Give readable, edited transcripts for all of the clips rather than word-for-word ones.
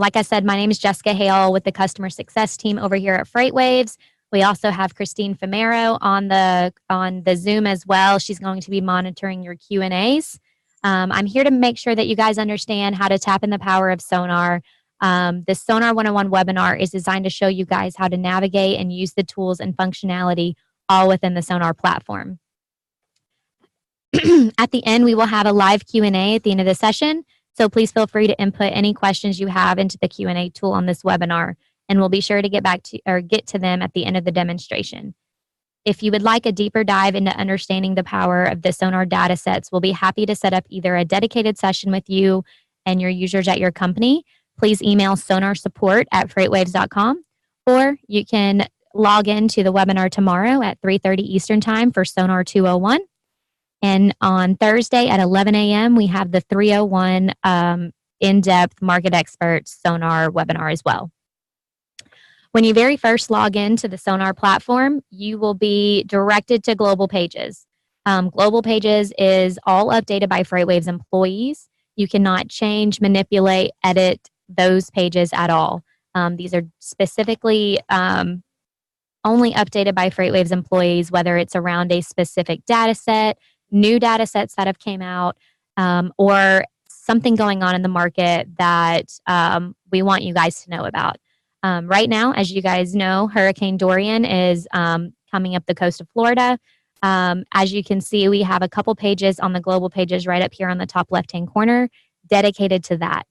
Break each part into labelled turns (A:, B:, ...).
A: Like I said, my name is Jessica Hale with the customer success team over here at FreightWaves. We also have Christine Famero on the Zoom as well. She's going to be monitoring your Q&As. I'm here to make sure that you guys understand how to tap in the power of Sonar. The Sonar 101 webinar is designed to show you guys how to navigate and use the tools and functionality all within the Sonar platform. At the end, we will have a live Q&A at the end of the session. So please feel free to input any questions you have into the Q&A tool on this webinar, and we'll be sure to get to them at the end of the demonstration. If you would like a deeper dive into understanding the power of the Sonar data sets, we'll be happy to set up either a dedicated session with you and your users at your company. Please email sonarsupport@freightwaves.com, or you can log into the webinar tomorrow at 3:30 Eastern Time for Sonar 201. And on Thursday at 11 a.m., we have the 301 in-depth market experts Sonar webinar as well. When you very first log into the Sonar platform, you will be directed to Global Pages. Global Pages is all updated by FreightWaves employees. You cannot change, manipulate, edit those pages at all. These are specifically only updated by FreightWaves employees, whether it's around a specific data set, new data sets that have came out, or something going on in the market that we want you guys to know about. Right now, as you guys know, Hurricane Dorian is coming up the coast of Florida. As you can see, we have a couple pages on the global pages right up here on the top left-hand corner dedicated to that.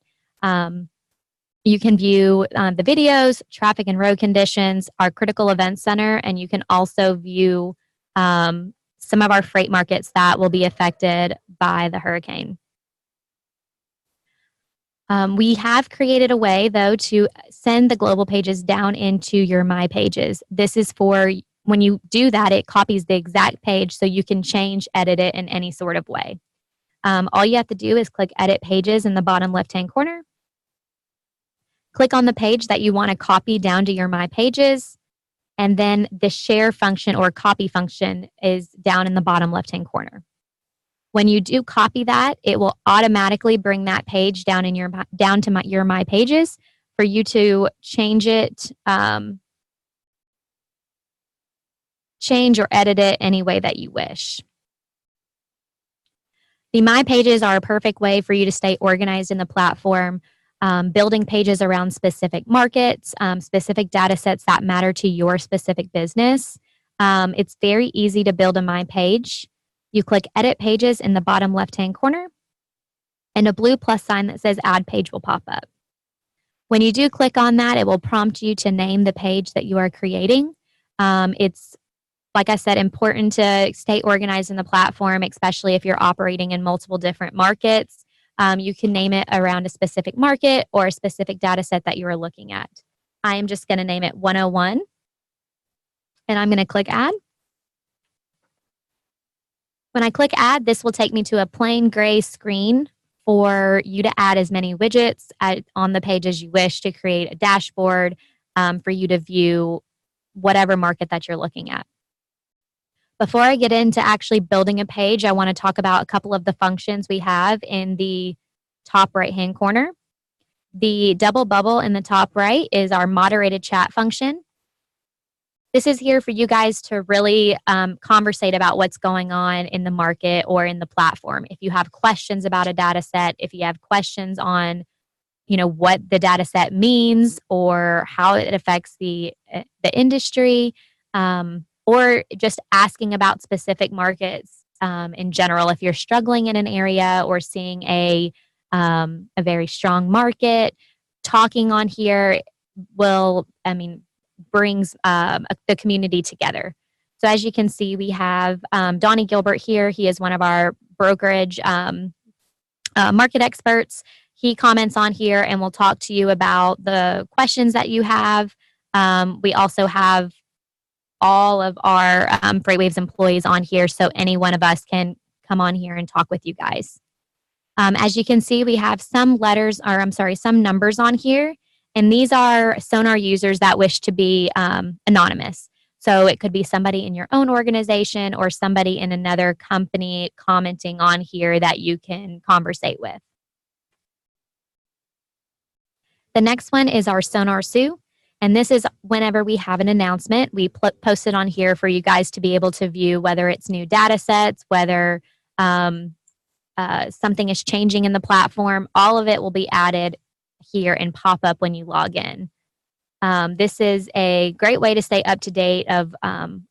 A: You can view the videos, traffic and road conditions, our critical events center, and you can also view some of our freight markets that will be affected by the hurricane. We have created a way, though, to send the global pages down into your My Pages. This is for when you do that, it copies the exact page so you can change, edit it in any sort of way. All you have to do is click Edit Pages in the bottom left-hand corner. Click on the page that you want to copy down to your My Pages. And then the share function or copy function is down in the bottom left-hand corner. When you do copy that, it will automatically bring that page down in your My Pages for you to change it, change or edit it any way that you wish. The My Pages are a perfect way for you to stay organized in the platform. Building pages around specific markets, specific data sets that matter to your specific business. It's very easy to build a My Page. You click Edit Pages in the bottom left-hand corner, and a blue plus sign that says Add Page will pop up. When you do click on that, it will prompt you to name the page that you are creating. It's, like I said, important to stay organized in the platform, especially if you're operating in multiple different markets. You can name it around a specific market or a specific data set that you are looking at. I am just going to name it 101, and I'm going to click Add. When I click Add, this will take me to a plain gray screen for you to add as many widgets on the page as you wish to create a dashboard for you to view whatever market that you're looking at. Before I get into actually building a page, I want to talk about a couple of the functions we have in the top right-hand corner. The double bubble in the top right is our moderated chat function. This is here for you guys to really conversate about what's going on in the market or in the platform. If you have questions about a data set, if you have questions on what the data set means or how it affects the industry, or just asking about specific markets in general. If you're struggling in an area or seeing a very strong market, talking on here brings the community together. So as you can see, we have Donnie Gilbert here. He is one of our brokerage market experts. He comments on here and will talk to you about the questions that you have. We also have all of our FreightWaves employees on here, so any one of us can come on here and talk with you guys. As you can see, we have some numbers on here, and these are Sonar users that wish to be anonymous. So it could be somebody in your own organization or somebody in another company commenting on here that you can conversate with. The next one is our Sonar Sue. And this is whenever we have an announcement, we post it on here for you guys to be able to view whether it's new data sets, whether something is changing in the platform. All of it will be added here and pop up when you log in. This is a great way to stay up to date of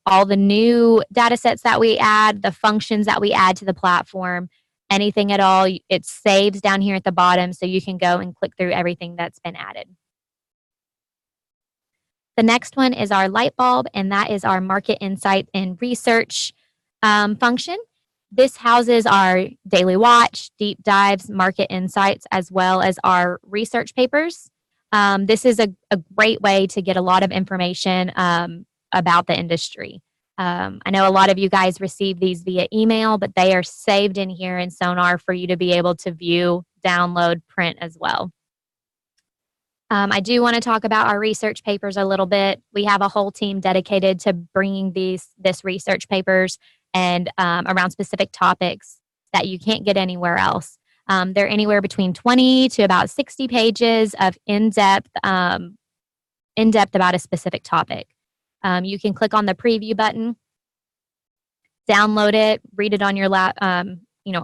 A: all the new data sets that we add, the functions that we add to the platform, anything at all. It saves down here at the bottom so you can go and click through everything that's been added. The next one is our light bulb, and that is our market insight and research function. This houses our daily watch, deep dives, market insights, as well as our research papers. This is a great way to get a lot of information about the industry. I know a lot of you guys receive these via email, but they are saved in here in Sonar for you to be able to view, download, print as well. I do want to talk about our research papers a little bit. We have a whole team dedicated to bringing this research papers and around specific topics that you can't get anywhere else. They're anywhere between 20 to about 60 pages of in-depth about a specific topic. You can click on the preview button, download it, read it on your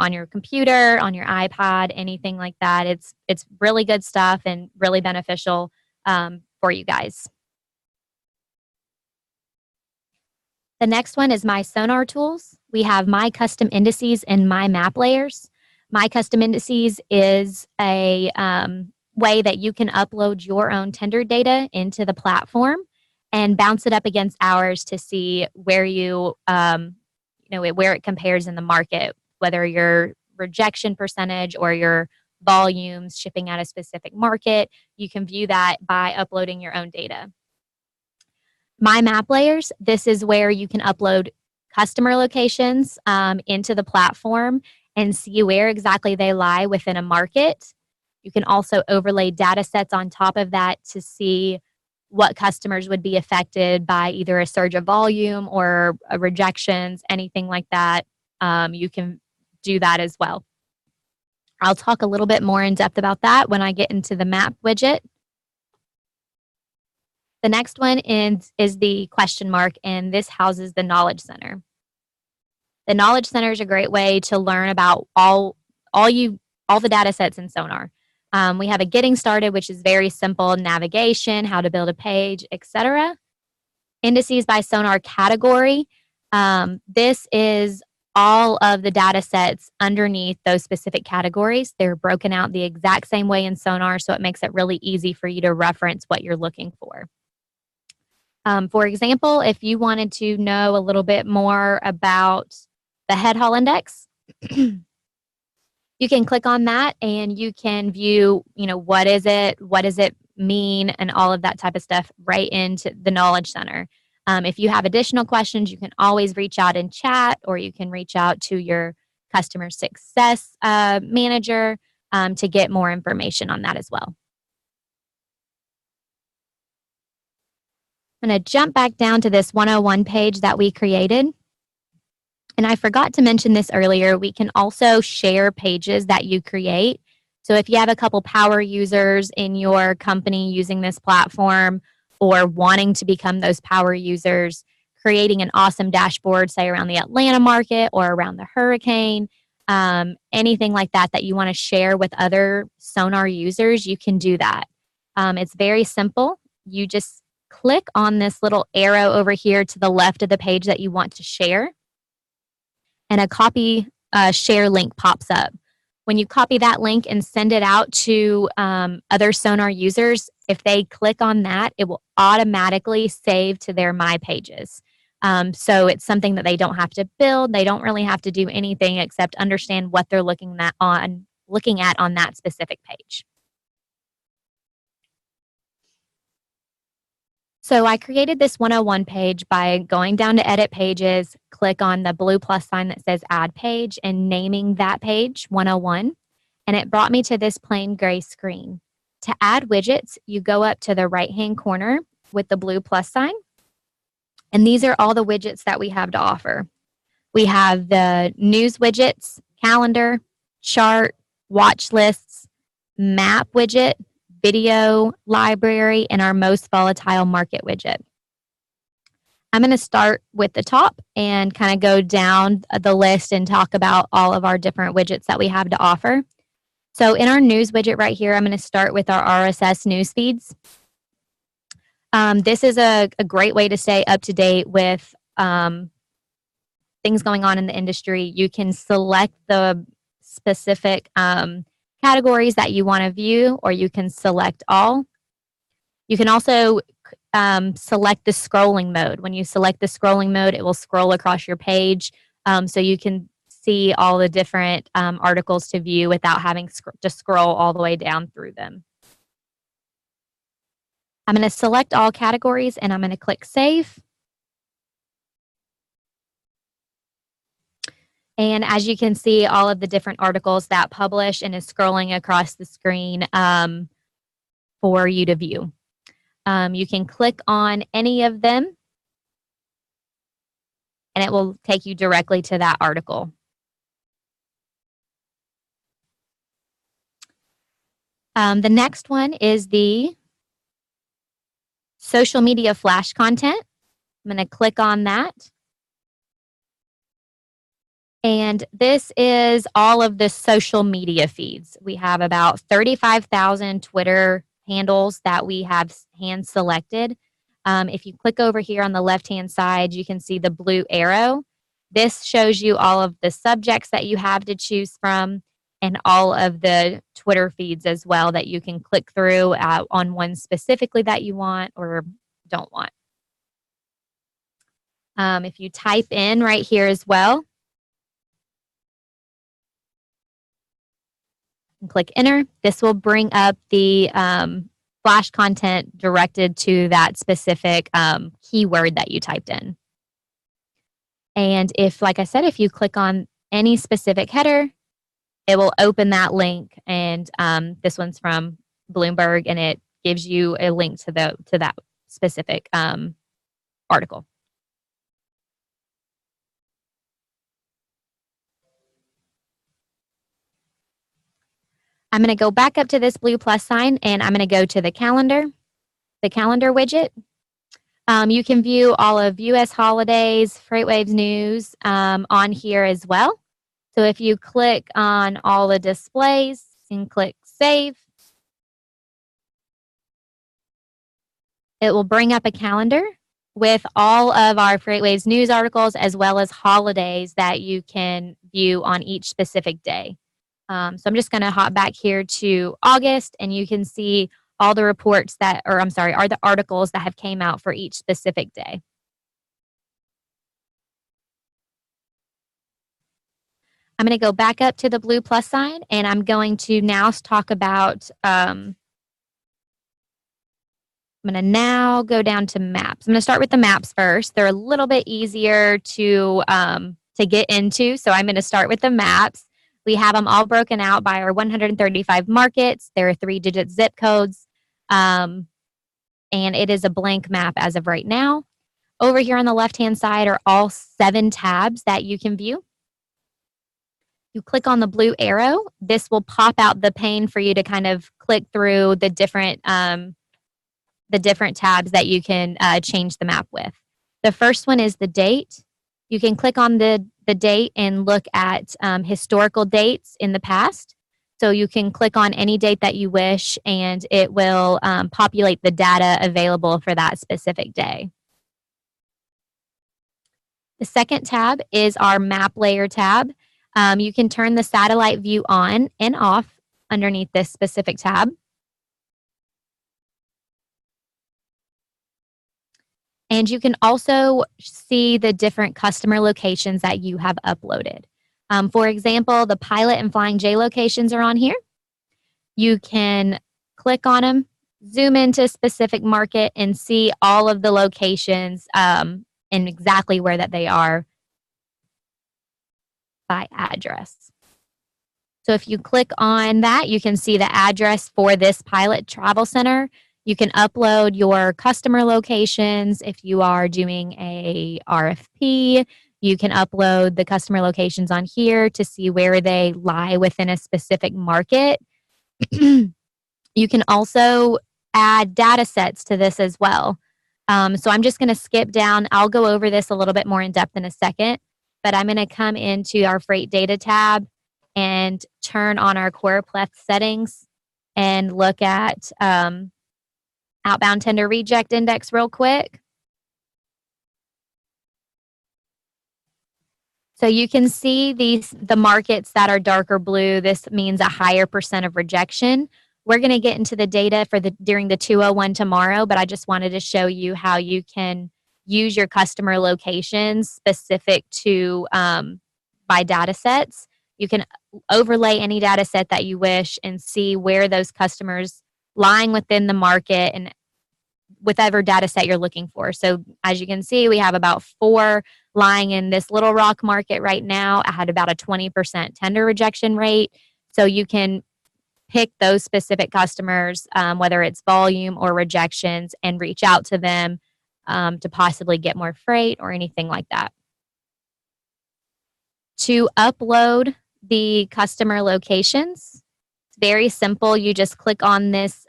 A: on your computer, on your iPad, anything like that. It's really good stuff and really beneficial for you guys. The next one is my Sonar tools. We have my custom indices and my map layers. My custom indices is a way that you can upload your own tender data into the platform and bounce it up against ours to see where where it compares in the market, whether your rejection percentage or your volumes shipping at a specific market. You can view that by uploading your own data. My map layers, this is where you can upload customer locations into the platform and see where exactly they lie within a market. You can also overlay data sets on top of that to see what customers would be affected by either a surge of volume or rejections, anything like that. You can do that as well. I'll talk a little bit more in depth about that when I get into the map widget. The next one is the question mark, and this houses the Knowledge Center. The Knowledge Center is a great way to learn about all the data sets in Sonar. We have a getting started, which is very simple, navigation, how to build a page, etc. Indices by Sonar category. This is all of the data sets underneath those specific categories. They're broken out the exact same way in Sonar, so it makes it really easy for you to reference what you're looking for. For example, if you wanted to know a little bit more about the head haul index, you can click on that and you can view, what is it, what does it mean, and all of that type of stuff right into the Knowledge Center. If you have additional questions, you can always reach out in chat, or you can reach out to your customer success manager to get more information on that as well. I'm going to jump back down to this 101 page that we created. And I forgot to mention this earlier. We can also share pages that you create. So if you have a couple power users in your company using this platform or wanting to become those power users, creating an awesome dashboard, say around the Atlanta market or around the hurricane, anything like that that you want to share with other Sonar users, you can do that. It's very simple. You just click on this little arrow over here to the left of the page that you want to share, and a copy share link pops up. When you copy that link and send it out to other Sonar users, if they click on that, it will automatically save to their My Pages. So it's something that they don't have to build. They don't really have to do anything except understand what they're looking at on that specific page. So I created this 101 page by going down to Edit Pages, click on the blue plus sign that says Add Page, and naming that page 101. And it brought me to this plain gray screen. To add widgets, you go up to the right-hand corner with the blue plus sign. And these are all the widgets that we have to offer. We have the news widgets, calendar, chart, watch lists, map widget, video library, and our most volatile market widget. I'm going to start with the top and kind of go down the list and talk about all of our different widgets that we have to offer. So in our news widget right here, I'm going to start with our RSS news feeds. This is a great way to stay up to date with things going on in the industry. You can select the specific categories that you want to view, or you can select all. You can also select the scrolling mode. When you select the scrolling mode, it will scroll across your page, so you can see all the different articles to view without having to scroll all the way down through them. I'm going to select all categories and I'm going to click Save. And as you can see, all of the different articles that publish and is scrolling across the screen for you to view. You can click on any of them and it will take you directly to that article. The next one is the social media flash content. I'm going to click on that. And this is all of the social media feeds. We have about 35,000 Twitter handles that we have hand selected. If you click over here on the left-hand side, you can see the blue arrow. This shows you all of the subjects that you have to choose from and all of the Twitter feeds as well that you can click through on one specifically that you want or don't want. If you type in right here as well, and click enter, this will bring up the flash content directed to that specific keyword that you typed in. And if, like I said, if you click on any specific header, it will open that link. And this one's from Bloomberg, and it gives you a link to that specific article. I'm going to go back up to this blue plus sign, and I'm going to go to the calendar widget. You can view all of U.S. holidays, FreightWaves news on here as well. So if you click on all the displays and click Save, it will bring up a calendar with all of our FreightWaves news articles as well as holidays that you can view on each specific day. So I'm just going to hop back here to August, and you can see all the reports that, or I'm sorry, are the articles that have came out for each specific day. I'm going to go back up to the blue plus sign, and I'm going to now talk about, I'm going to now go down to maps. I'm going to start with the maps first. They're a little bit easier to get into, so I'm going to start with the maps. We have them all broken out by our 135 markets. There are 3-digit zip codes, and it is a blank map as of right now. Over here on the left-hand side are all 7 tabs that you can view. You click on the blue arrow. This will pop out the pane for you to kind of click through the different tabs that you can change the map with. The first one is the date. You can click on the date and look at historical dates in the past. So you can click on any date that you wish, and it will populate the data available for that specific day. The second tab is our map layer tab. You can turn the satellite view on and off underneath this specific tab. And you can also see the different customer locations that you have uploaded. For example, the pilot and Flying J locations are on here. You can click on them, zoom into a specific market, and see all of the locations and exactly where that they are by address. So if you click on that, you can see the address for this pilot travel center. You can upload your customer locations. If you are doing a RFP, you can upload the customer locations on here to see where they lie within a specific market. You can also add data sets to this as well. So I'm just going to skip down. I'll go over this a little bit more in depth in a second, but I'm going to come into our freight data tab and turn on our core pleth settings and look at outbound tender reject index real quick. So you can see the markets that are darker blue. This means a higher percent of rejection. We're going to get into the data for during the 201 tomorrow, but I just wanted to show you how you can use your customer locations specific to by data sets. You can overlay any data set that you wish and see where those customers lying within the market and whatever data set you're looking for. So as you can see, we have about 4 lying in this Little Rock market right now. I had about a 20% tender rejection rate. So you can pick those specific customers, whether it's volume or rejections, and reach out to them to possibly get more freight or anything like that. To upload the customer locations, it's very simple. You just click on this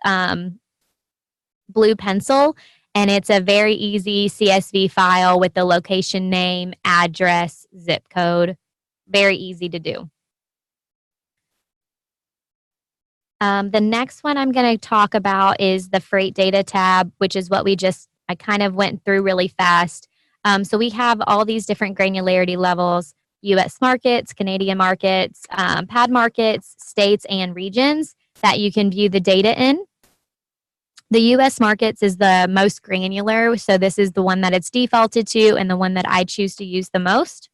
A: blue pencil, and it's a very easy CSV file with the location name, address, zip code. Very easy to do. The next one I'm going to talk about is the freight data tab, which is what I kind of went through really fast. So we have all these different granularity levels: US markets, Canadian markets, PAD markets, states, and regions that you can view the data in. The US markets is the most granular, so this is the one that it's defaulted to and the one that I choose to use the most.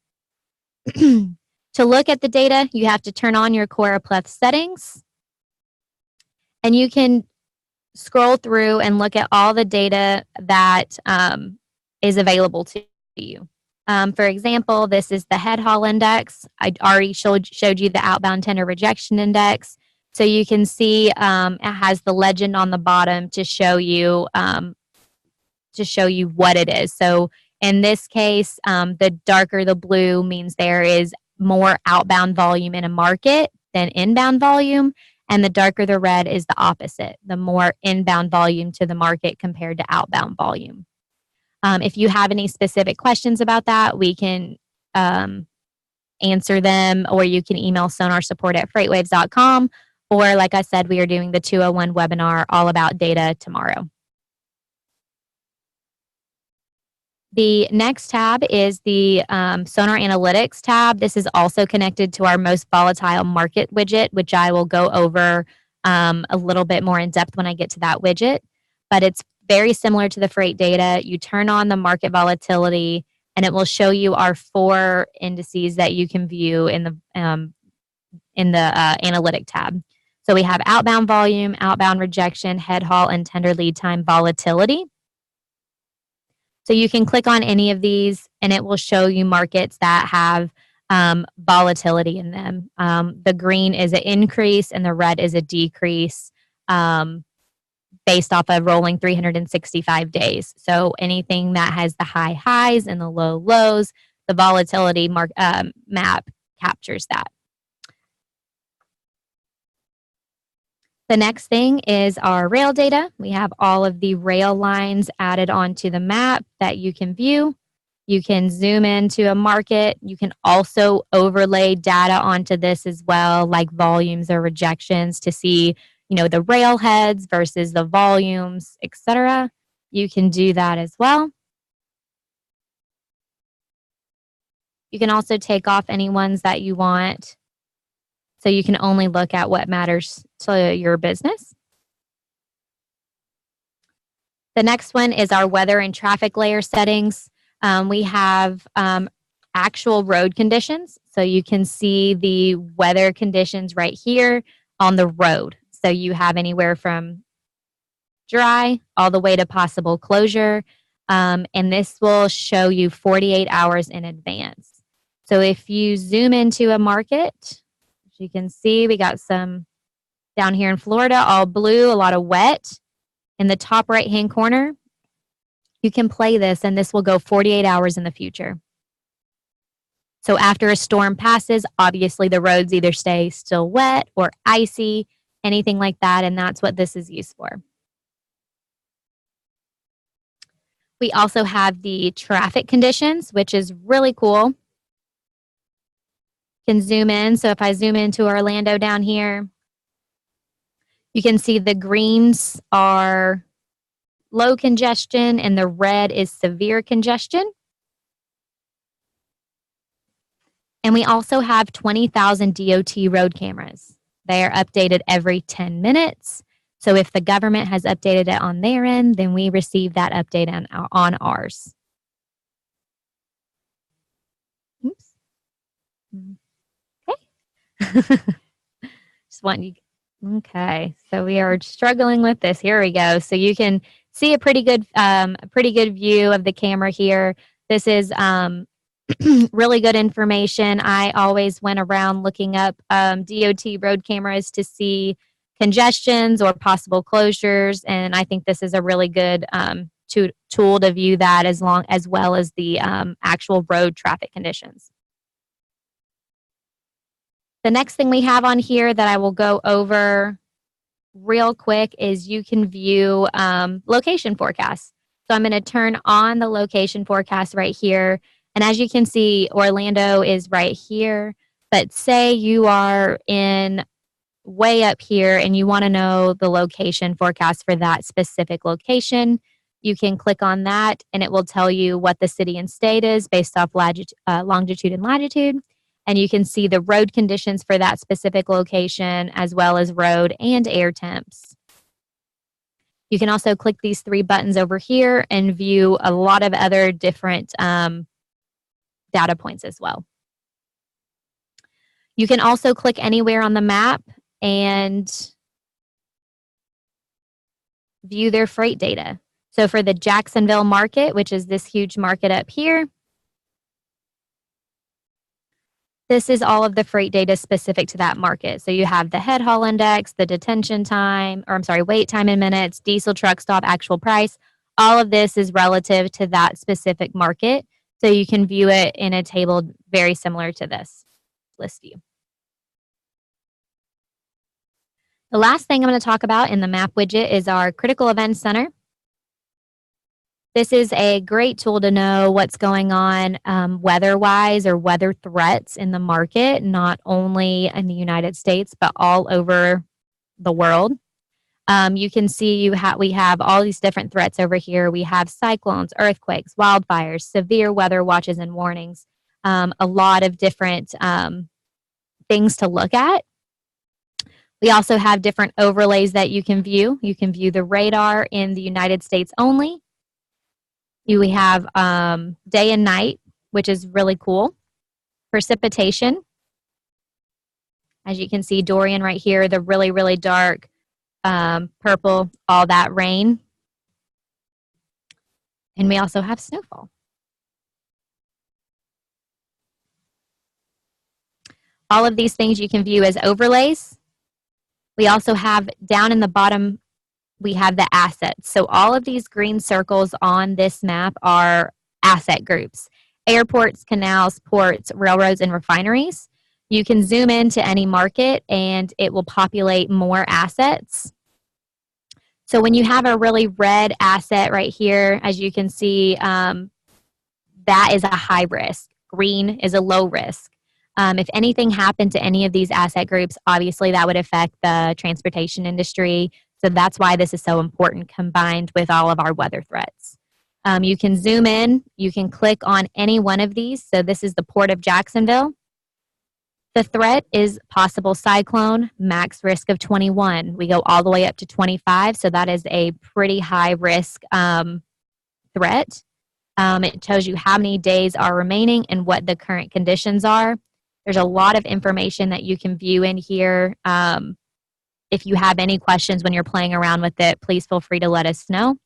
A: To look at the data, you have to turn on your core pleth settings, and you can scroll through and look at all the data that is available to you. For example, this is the head haul index. I already showed you the outbound tender rejection index. So you can see it has the legend on the bottom to show you what it is. So in this case, the darker the blue means there is more outbound volume in a market than inbound volume, and the darker the red is the opposite, the more inbound volume to the market compared to outbound volume. If you have any specific questions about that, we can answer them, or you can email sonarsupport@freightwaves.com. Or, like I said, we are doing the 201 webinar all about data tomorrow. The next tab is the Sonar Analytics tab. This is also connected to our most volatile market widget, which I will go over a little bit more in depth when I get to that widget. But it's very similar to the freight data. You turn on the market volatility, and it will show you our 4 indices that you can view in the analytic tab. So we have outbound volume, outbound rejection, head haul, and tender lead time volatility. So you can click on any of these, and it will show you markets that have volatility in them. The green is an increase, and the red is a decrease based off of rolling 365 days. So anything that has the high highs and the low lows, the volatility map captures that. The next thing is our rail data. We have all of the rail lines added onto the map that you can view. You can zoom into a market. You can also overlay data onto this as well, like volumes or rejections, to see, the rail heads versus the volumes, etc. You can do that as well. You can also take off any ones that you want, so you can only look at what matters to your business. The next one is our weather and traffic layer settings. We have actual road conditions. So you can see the weather conditions right here on the road. So you have anywhere from dry all the way to possible closure. And this will show you 48 hours in advance. So if you zoom into a market, you can see we got some down here in Florida, all blue, a lot of wet. In the top right-hand corner, you can play this, and this will go 48 hours in the future. So after a storm passes, obviously the roads either stay still wet or icy. anything like that, and that's what this is used for. We also have the traffic conditions, which is really cool. You can zoom in. So if I zoom into Orlando down here, you can see the greens are low congestion and the red is severe congestion. And we also have 20,000 DOT road cameras. They are updated every 10 minutes. So if the government has updated it on their end, then we receive that update on ours. Oops. Okay. Just want you. Okay. So we are struggling with this. Here we go. So you can see a pretty good view of the camera here. This is really good information. I always went around looking up DOT road cameras to see congestions or possible closures, and I think this is a really good tool to view that as well as the actual road traffic conditions. The next thing we have on here that I will go over real quick is you can view location forecasts. So I'm going to turn on the location forecast right here. And as you can see, Orlando is right here. But say you are in way up here and you want to know the location forecast for that specific location, you can click on that and it will tell you what the city and state is based off longitude and latitude. And you can see the road conditions for that specific location as well as road and air temps. You can also click these three buttons over here and view a lot of other different data points as well. You can also click anywhere on the map and view their freight data. So for the Jacksonville market, which is this huge market up here, this is all of the freight data specific to that market. So you have the head haul index, the detention time, wait time in minutes, diesel truck stop, actual price. All of this is relative to that specific market. So you can view it in a table very similar to this list view. The last thing I'm going to talk about in the map widget is our Critical Events Center. This is a great tool to know what's going on weather-wise or weather threats in the market, not only in the United States, but all over the world. You can see we have all these different threats over here. We have cyclones, earthquakes, wildfires, severe weather watches and warnings, a lot of different things to look at. We also have different overlays that you can view. You can view the radar in the United States only. We have day and night, which is really cool. Precipitation. As you can see, Dorian right here, the really, really dark purple, all that rain. And we also have snowfall. All of these things you can view as overlays. We also have down in the bottom, we have the assets. So all of these green circles on this map are asset groups. Airports, canals, ports, railroads, and refineries. You can zoom into any market and it will populate more assets. So when you have a really red asset right here, as you can see, that is a high risk. Green is a low risk. If anything happened to any of these asset groups, obviously that would affect the transportation industry. So that's why this is so important combined with all of our weather threats. You can zoom in. You can click on any one of these. So this is the Port of Jacksonville. The threat is possible cyclone, max risk of 21. We go all the way up to 25. So that is a pretty high risk threat. It tells you how many days are remaining and what the current conditions are. There's a lot of information that you can view in here. If you have any questions when you're playing around with it, please feel free to let us know.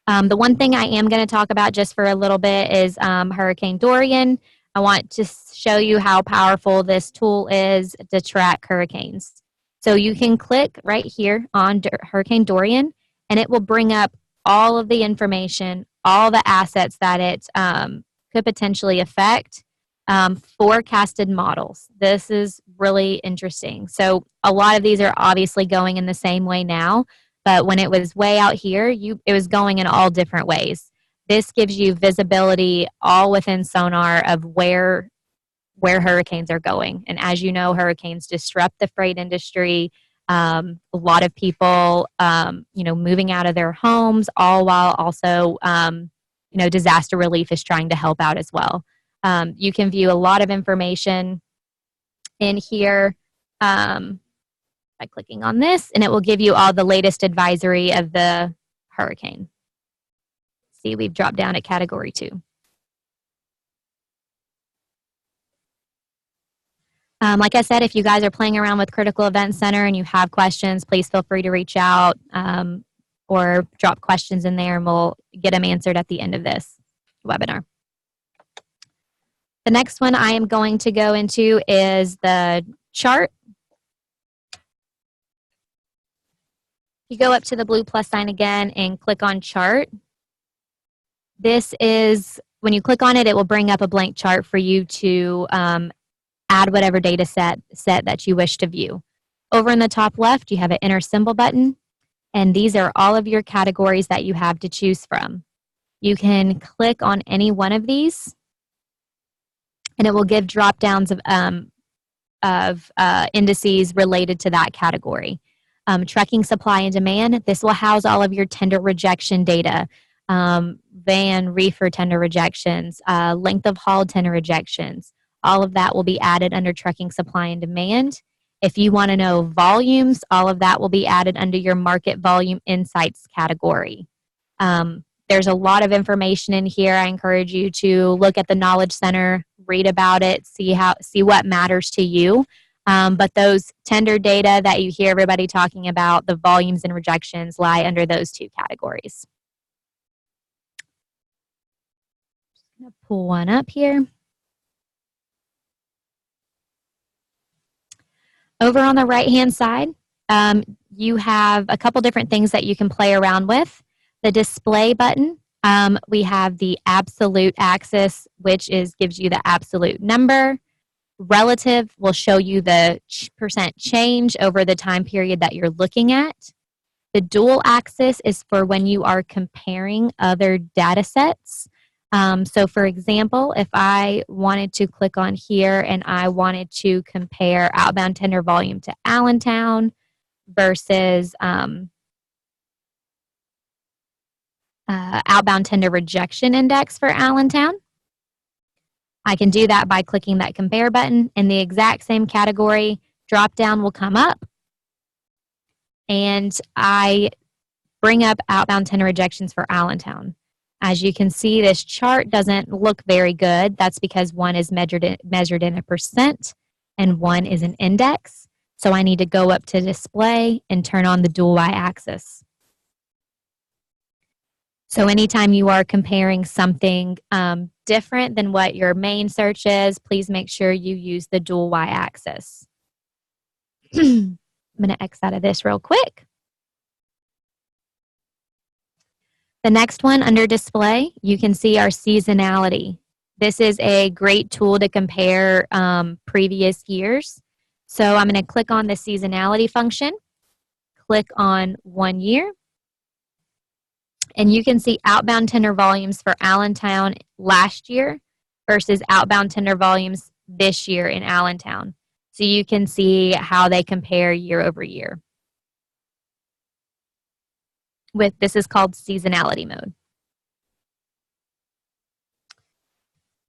A: The one thing I am going to talk about just for a little bit is Hurricane Dorian. I want to show you how powerful this tool is to track hurricanes. So you can click right here on Hurricane Dorian, and it will bring up all of the information, all the assets that it could potentially affect, forecasted models. This is really interesting. So a lot of these are obviously going in the same way now, but when it was way out here, it was going in all different ways. This gives you visibility all within sonar of where hurricanes are going. And as you know, hurricanes disrupt the freight industry. A lot of people, moving out of their homes, all while also, disaster relief is trying to help out as well. You can view a lot of information in here by clicking on this, and it will give you all the latest advisory of the hurricane. See, we've dropped down at category 2. Like I said, if you guys are playing around with Critical Event Center and you have questions, please feel free to reach out or drop questions in there and we'll get them answered at the end of this webinar. The next one I am going to go into is the chart. You go up to the blue plus sign again and click on chart. This is, when you click on it, it will bring up a blank chart for you to add whatever data set that you wish to view. Over in the top left, you have an enter symbol button, and these are all of your categories that you have to choose from. You can click on any one of these, and it will give drop downs of indices related to that category. Trucking supply and demand, this will house all of your tender rejection data, van reefer tender rejections, length of haul tender rejections. All of that will be added under trucking supply and demand. If you want to know volumes, all of that will be added under your market volume insights category. There's a lot of information in here. I encourage you to look at the Knowledge Center, read about it, see what matters to you. But those tender data that you hear everybody talking about, the volumes and rejections, lie under those 2 categories. Just going to pull one up here. Over on the right-hand side, you have a couple different things that you can play around with. The display button, we have the absolute axis, which gives you the absolute number. Relative will show you the percent change over the time period that you're looking at. The dual axis is for when you are comparing other data sets. So for example, if I wanted to click on here and I wanted to compare outbound tender volume to Allentown versus outbound tender rejection index for Allentown, I can do that by clicking that compare button, and the exact same category drop down will come up, and I bring up outbound tender rejections for Allentown. As you can see, this chart doesn't look very good. That's because one is measured in a percent and one is an index. So I need to go up to display and turn on the dual y-axis. So anytime you are comparing something different than what your main search is, please make sure you use the dual y-axis. I'm going to X out of this real quick. The next one under display, you can see our seasonality. This is a great tool to compare previous years. So I'm going to click on the seasonality function, click on 1 year, and you can see outbound tender volumes for Allentown last year versus outbound tender volumes this year in Allentown. So you can see how they compare year over year. This is called seasonality mode.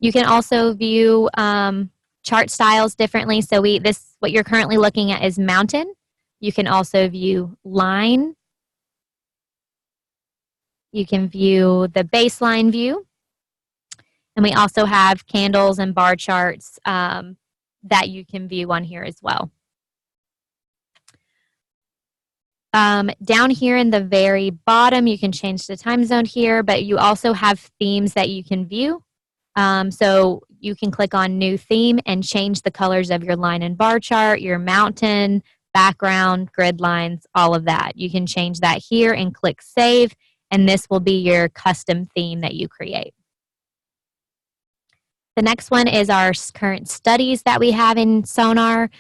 A: You can also view chart styles differently. So what you're currently looking at is mountain. You can also view line. You can view the baseline view. And we also have candles and bar charts that you can view on here as well. Down here in the very bottom, you can change the time zone here, but you also have themes that you can view. So you can click on new theme and change the colors of your line and bar chart, your mountain, background, grid lines, all of that. You can change that here and click save, and this will be your custom theme that you create. The next one is our current studies that we have in SONAR.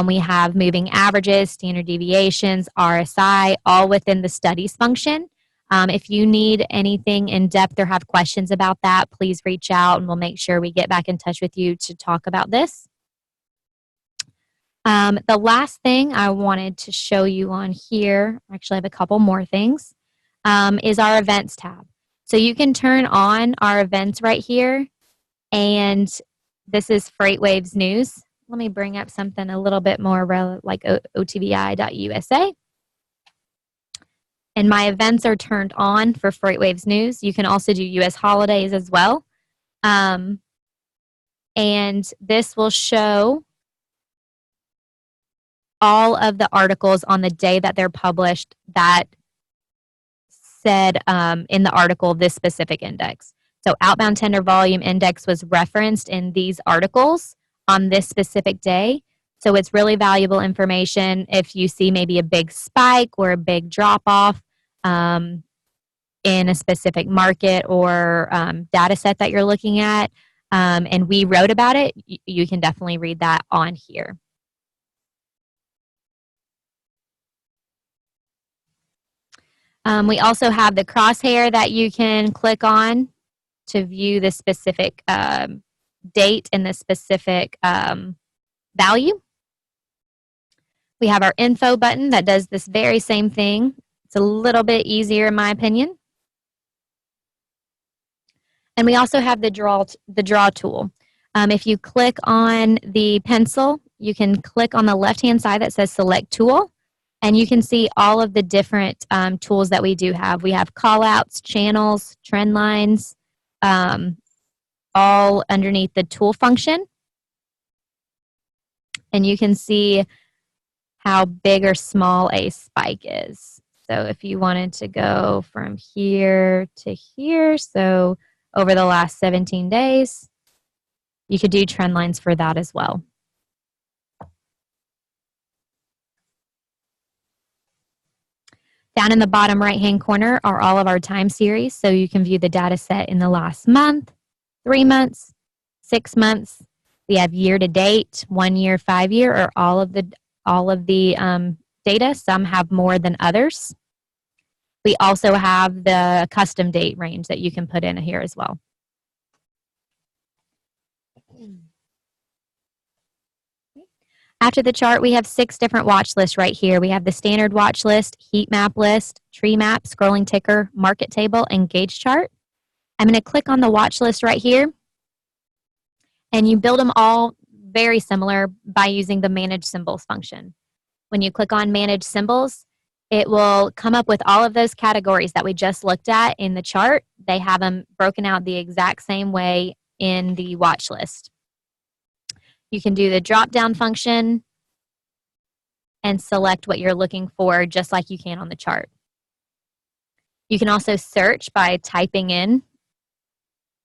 A: We have moving averages, standard deviations, RSI, all within the studies function. If you need anything in depth or have questions about that, please reach out and we'll make sure we get back in touch with you to talk about this. The last thing I wanted to show you on here, actually I have a couple more things, is our events tab. So you can turn on our events right here, and this is FreightWaves News. Let me bring up something a little bit more like otvi.usa. And my events are turned on for FreightWaves News. You can also do US holidays as well. And this will show all of the articles on the day that they're published that said in the article this specific index. So outbound tender volume index was referenced in these articles on this specific day. So it's really valuable information if you see maybe a big spike or a big drop off in a specific market or data set that you're looking at. And we wrote about it. You can definitely read that on here. We also have the crosshair that you can click on to view the specific date and the specific value. We have our info button that does this very same thing. It's a little bit easier in my opinion. And we also have the draw tool. If you click on the pencil, you can click on the left-hand side that says select tool. And you can see all of the different tools that we do have. We have callouts, channels, trend lines, all underneath the tool function. And you can see how big or small a spike is. So if you wanted to go from here to here, so over the last 17 days, you could do trend lines for that as well. Down in the bottom right-hand corner are all of our time series, so you can view the data set in the last month, 3 months, 6 months. We have year-to-date, 1 year, 5 year, or all of the data. Some have more than others. We also have the custom date range that you can put in here as well. After the chart, we have 6 different watch lists right here. We have the standard watch list, heat map list, tree map, scrolling ticker, market table, and gauge chart. I'm going to click on the watch list right here. And you build them all very similar by using the manage symbols function. When you click on manage symbols, it will come up with all of those categories that we just looked at in the chart. They have them broken out the exact same way in the watch list. You can do the drop-down function and select what you're looking for just like you can on the chart. You can also search by typing in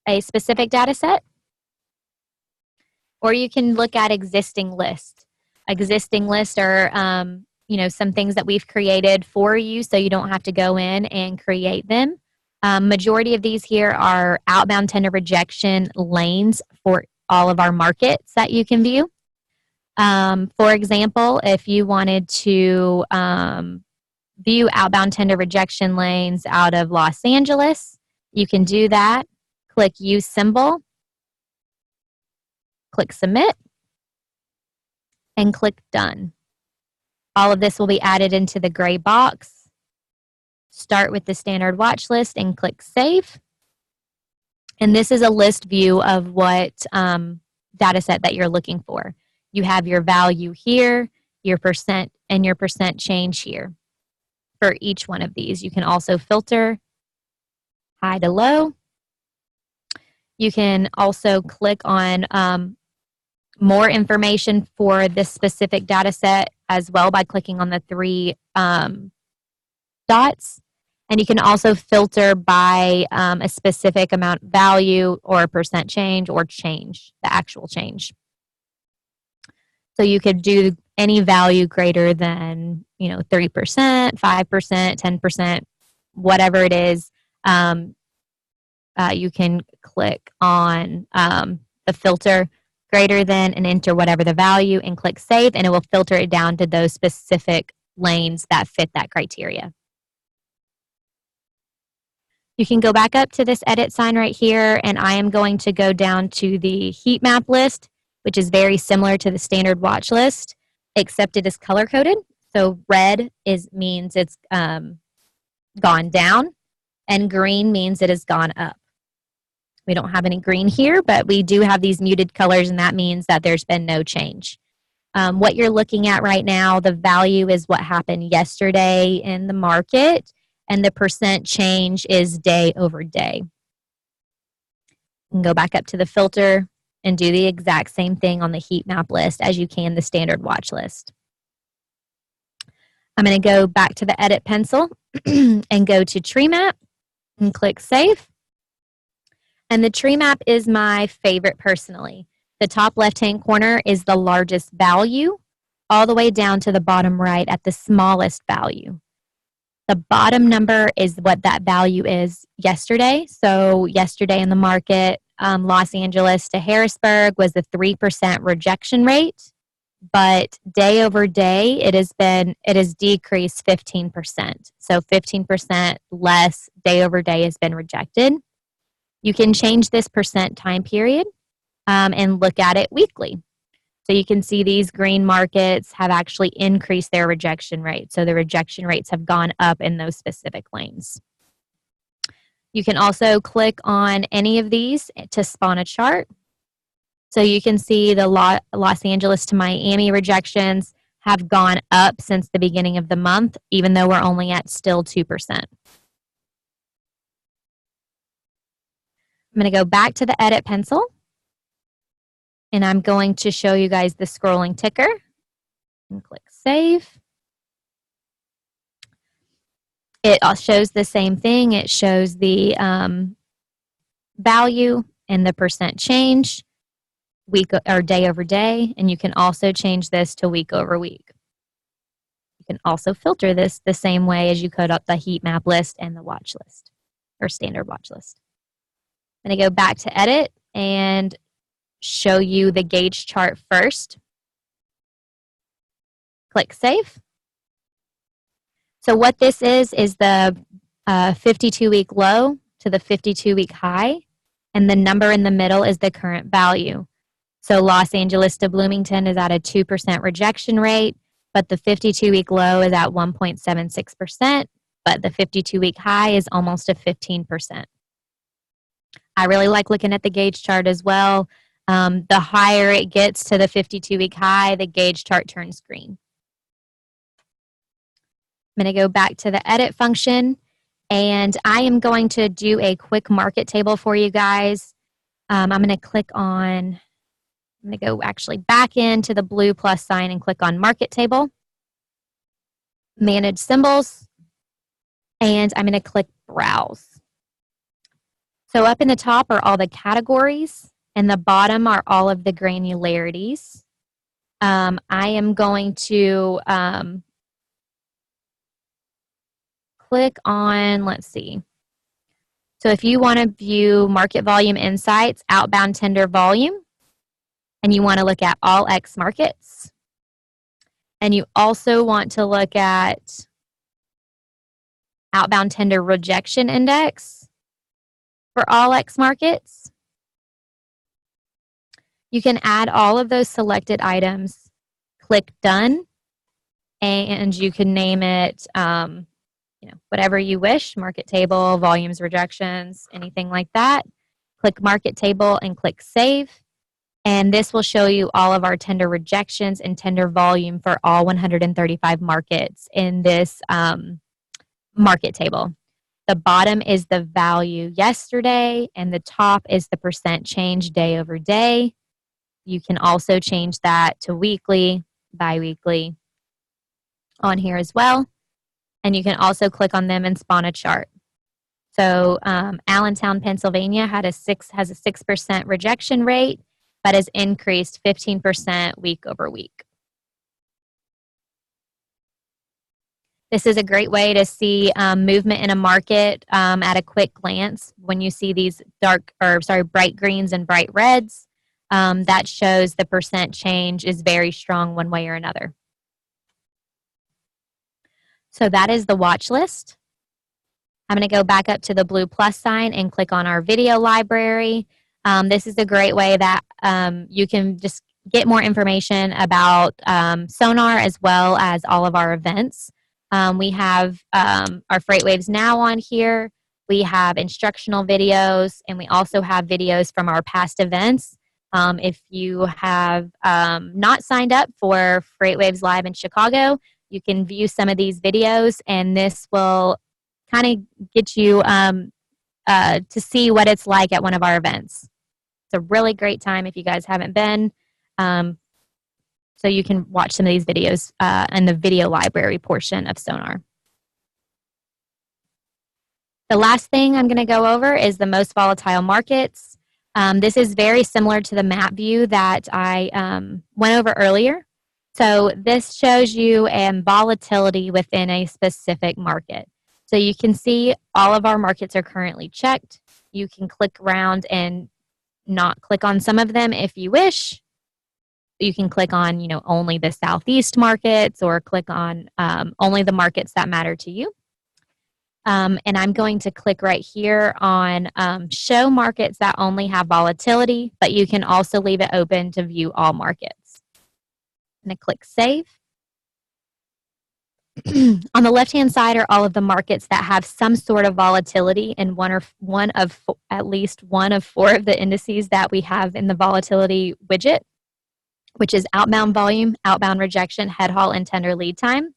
A: a specific data set, or you can look at existing lists. Existing lists are some things that we've created for you so you don't have to go in and create them. Majority of these here are outbound tender rejection lanes for all of our markets that you can view. For example, if you wanted to view outbound tender rejection lanes out of Los Angeles, you can do that. Click Use Symbol, click Submit, and click Done. All of this will be added into the gray box. Start with the standard watch list and click Save. And this is a list view of what data set that you're looking for. You have your value here, your percent, and your percent change here for each one of these. You can also filter high to low. You can also click on more information for this specific data set as well by clicking on the 3 dots. And you can also filter by a specific amount value or percent change or change, the actual change. So you could do any value greater than 3%, 5%, 10%, whatever it is. You can click on the filter, greater than, and enter whatever the value and click save, and it will filter it down to those specific lanes that fit that criteria. You can go back up to this edit sign right here, and I am going to go down to the heat map list, which is very similar to the standard watch list, except it is color coded. So red means it's gone down, and green means it has gone up. We don't have any green here, but we do have these muted colors, and that means that there's been no change. What you're looking at right now, the value is what happened yesterday in the market, and the percent change is day over day. You can go back up to the filter and do the exact same thing on the heat map list as you can the standard watch list. I'm going to go back to the edit pencil and go to tree map and click save. And the tree map is my favorite personally. The top left-hand corner is the largest value, all the way down to the bottom right at the smallest value. The bottom number is what that value is yesterday. So yesterday in the market, Los Angeles to Harrisburg was a 3% rejection rate, but day over day, it has decreased 15%. So 15% less day over day has been rejected. You can change this percent time period and look at it weekly. So you can see these green markets have actually increased their rejection rate. So the rejection rates have gone up in those specific lanes. You can also click on any of these to spawn a chart. So you can see the Los Angeles to Miami rejections have gone up since the beginning of the month, even though we're only at still 2%. I'm going to go back to the edit pencil, and I'm going to show you guys the scrolling ticker. And click save. It shows the same thing. It shows the value and the percent change week or day over day, and you can also change this to week over week. You can also filter this the same way as you code up the heat map list and the watch list or standard watch list. I'm going to go back to edit and show you the gauge chart first. Click save. So what this is the 52-week low to the 52-week high, and the number in the middle is the current value. So Los Angeles to Bloomington is at a 2% rejection rate, but the 52-week low is at 1.76%, but the 52-week high is almost a 15%. I really like looking at the gauge chart as well. The higher it gets to the 52-week high, the gauge chart turns green. I'm going to go back to the edit function, and I am going to do a quick market table for you guys. I'm going to click on, I'm going to go actually back into the blue plus sign and click on market table, manage symbols, and I'm going to click browse. So up in the top are all the categories, and the bottom are all of the granularities. I am going to click on, let's see. So if you want to view market volume insights, outbound tender volume, and you want to look at all X markets, and you also want to look at outbound tender rejection index for all X markets, you can add all of those selected items, click done, and you can name it whatever you wish, market table, volumes, rejections, anything like that. Click market table and click save. And this will show you all of our tender rejections and tender volume for all 135 markets in this market table. The bottom is the value yesterday, and the top is the percent change day over day. You can also change that to weekly, bi-weekly on here as well. And you can also click on them and spawn a chart. So Allentown, Pennsylvania has a 6% rejection rate, but has increased 15% week over week. This is a great way to see movement in a market at a quick glance. When you see these bright greens and bright reds, that shows the percent change is very strong one way or another. So that is the watch list. I'm going to go back up to the blue plus sign and click on our video library. This is a great way that you can just get more information about Sonar as well as all of our events. We have our FreightWaves Now on here. We have instructional videos, and we also have videos from our past events. If you have not signed up for FreightWaves Live in Chicago, you can view some of these videos, and this will kind of get you to see what it's like at one of our events. It's a really great time if you guys haven't been. So you can watch some of these videos in the video library portion of Sonar. The last thing I'm going to go over is the most volatile markets. This is very similar to the map view that I went over earlier. So this shows you volatility within a specific market. So you can see all of our markets are currently checked. You can click around and not click on some of them if you wish. You can click on, only the Southeast markets, or click on only the markets that matter to you. And I'm going to click right here on show markets that only have volatility, but you can also leave it open to view all markets. I'm going to click save. On the left-hand side are all of the markets that have some sort of volatility in at least one of four of the indices that we have in the volatility widget, which is outbound volume, outbound rejection, head haul, and tender lead time.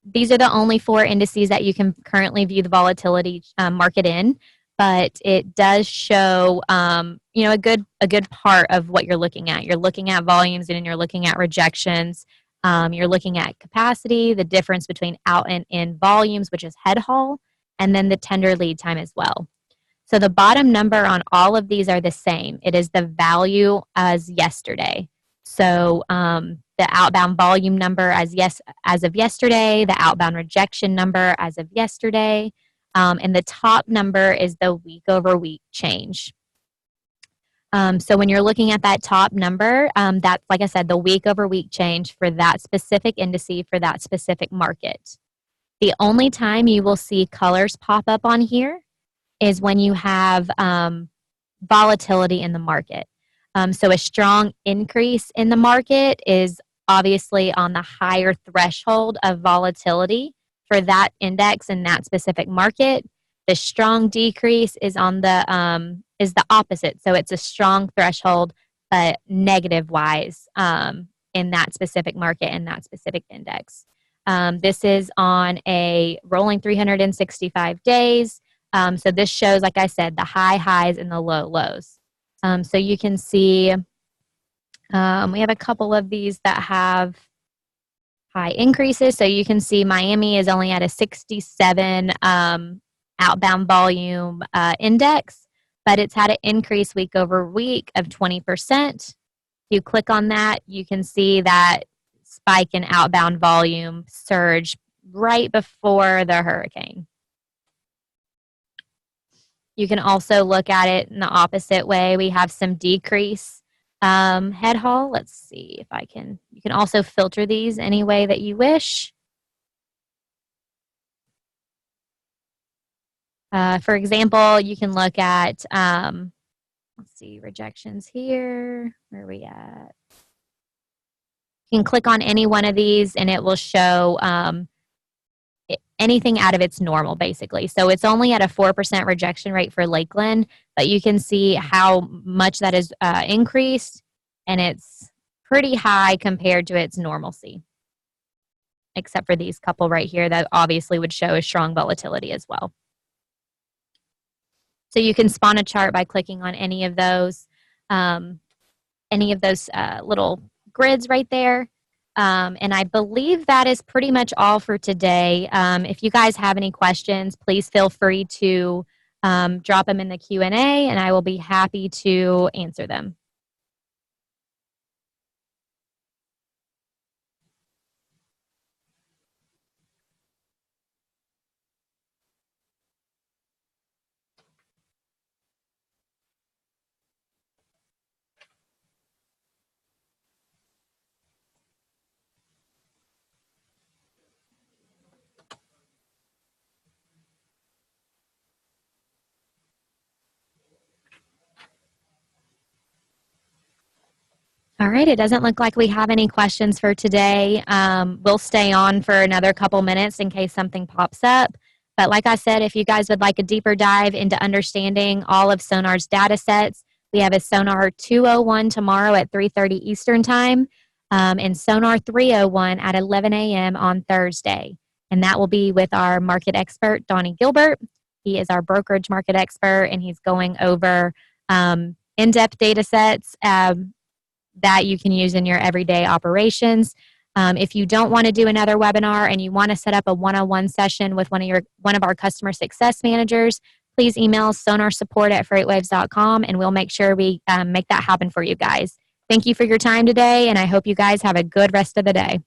A: These are the only four indices that you can currently view the volatility market in, but it does show a good part of what you're looking at. You're looking at volumes and you're looking at rejections. You're looking at capacity, the difference between out and in volumes, which is head haul, and then the tender lead time as well. So the bottom number on all of these are the same. It is the value as yesterday. So the outbound volume number as of yesterday, the outbound rejection number as of yesterday, and the top number is the week over week change. So when you're looking at that top number, that's, like I said, the week over week change for that specific indice for that specific market. The only time you will see colors pop up on here is when you have volatility in the market. So a strong increase in the market is obviously on the higher threshold of volatility for that index in that specific market. The strong decrease is on the opposite. So it's a strong threshold, but negative wise in that specific market and that specific index. This is on a rolling 365 days. So this shows, like I said, the high highs and the low lows. So you can see we have a couple of these that have high increases. So you can see Miami is only at a 67 outbound volume index, but it's had an increase week over week of 20%. If you click on that, you can see that spike in outbound volume surge right before the hurricane. You can also look at it in the opposite way. We have some decrease head haul. Let's see if I can. You can also filter these any way that you wish. For example, you can look at, let's see, rejections here. Where are we at? You can click on any one of these and it will show anything out of its normal, basically. So it's only at a 4% rejection rate for Lakeland, but you can see how much that is increased, and it's pretty high compared to its normalcy, except for these couple right here that obviously would show a strong volatility as well. So you can spawn a chart by clicking on any of those little grids right there. And I believe that is pretty much all for today. If you guys have any questions, please feel free to drop them in the Q&A, and I will be happy to answer them. All right, it doesn't look like we have any questions for today. We'll stay on for another couple minutes in case something pops up. But like I said, if you guys would like a deeper dive into understanding all of Sonar's data sets, we have a Sonar 201 tomorrow at 3:30 Eastern Time, and Sonar 301 at 11 a.m. on Thursday. And that will be with our market expert, Donnie Gilbert. He is our brokerage market expert, and he's going over in-depth data sets that you can use in your everyday operations. If you don't want to do another webinar and you want to set up a one-on-one session with one of our customer success managers, please email sonarsupport@freightwaves.com and we'll make sure we make that happen for you guys. Thank you for your time today, and I hope you guys have a good rest of the day.